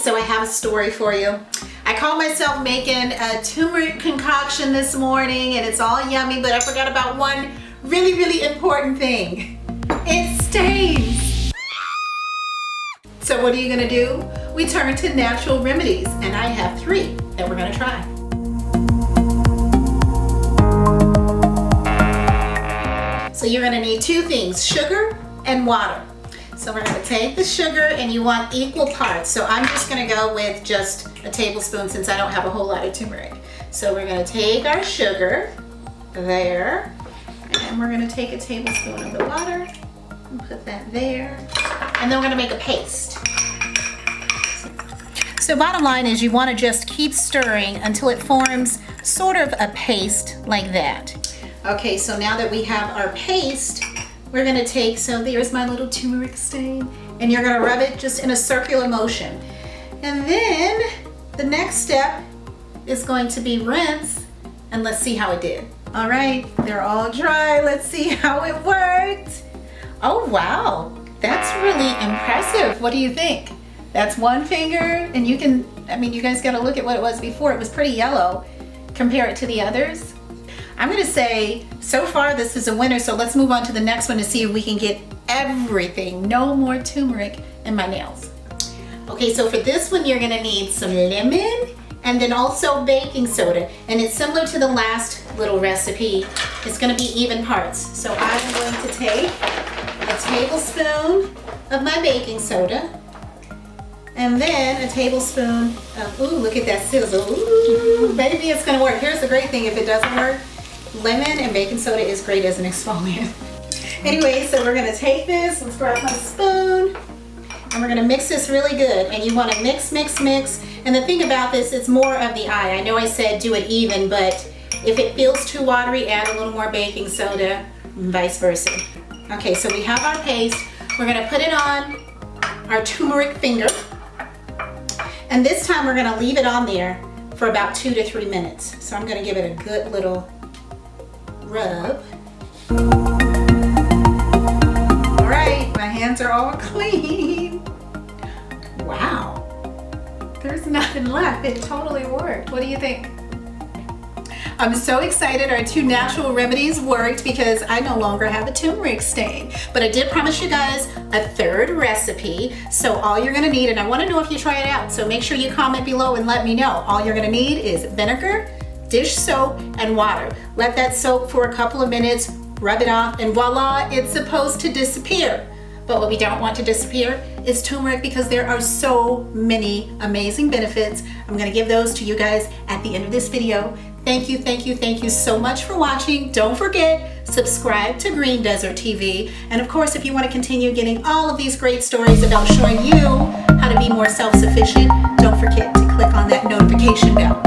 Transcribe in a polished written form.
so I have a story for you. I caught myself making a turmeric concoction this morning and it's all yummy, but I forgot about one really, really important thing. It stains. So what are you gonna do? We turn to natural remedies, and I have 3 that we're gonna try. So you're gonna need 2 things, sugar and water. So we're gonna take the sugar, and you want equal parts. So I'm just gonna go with just a tablespoon since I don't have a whole lot of turmeric. So we're gonna take our sugar, there, and we're gonna take a tablespoon of the water and put that there. And then we're gonna make a paste. So bottom line is you wanna just keep stirring until it forms sort of a paste like that. Okay, so now that we have our paste, we're gonna take, so there's my little turmeric stain, and you're gonna rub it just in a circular motion. And then the next step is going to be rinse, and let's see how it did. All right, they're all dry. Let's see how it worked. Oh, wow, that's really impressive. What do you think? That's 1 finger, and you can, I mean, you guys gotta look at what it was before. It was pretty yellow. Compare it to the others. I'm gonna say, so far this is a winner, so let's move on to the next one to see if we can get everything. No more turmeric in my nails. Okay, so for this one, you're gonna need some lemon and then also baking soda. And it's similar to the last little recipe. It's gonna be even parts. So I'm going to take a tablespoon of my baking soda, and then a tablespoon of, ooh, look at that sizzle. Ooh, maybe it's gonna work. Here's the great thing, if it doesn't work, lemon and baking soda is great as an exfoliant. Anyway, so we're gonna take this, let's grab my spoon, and we're gonna mix this really good. And you wanna mix, mix, mix. And the thing about this, it's more of the eye. I know I said do it even, but if it feels too watery, add a little more baking soda, and vice versa. Okay, so we have our paste. We're gonna put it on our turmeric finger. And this time we're gonna leave it on there for about 2 to 3 minutes. So I'm gonna give it a good little rub. All right, my hands are all clean. Wow, there's nothing left. It totally worked. What do you think? I'm so excited our 2 natural remedies worked because I no longer have a turmeric stain. But I did promise you guys a 3rd recipe. So all you're gonna need, and I wanna know if you try it out, so make sure you comment below and let me know. All you're gonna need is vinegar, dish soap, and water. Let that soak for a couple of minutes, rub it off, and voila, it's supposed to disappear. But what we don't want to disappear is turmeric because there are so many amazing benefits. I'm gonna give those to you guys at the end of this video. Thank you, thank you, thank you so much for watching. Don't forget, subscribe to Green Desert TV. And of course, if you want to continue getting all of these great stories about showing you how to be more self-sufficient, don't forget to click on that notification bell.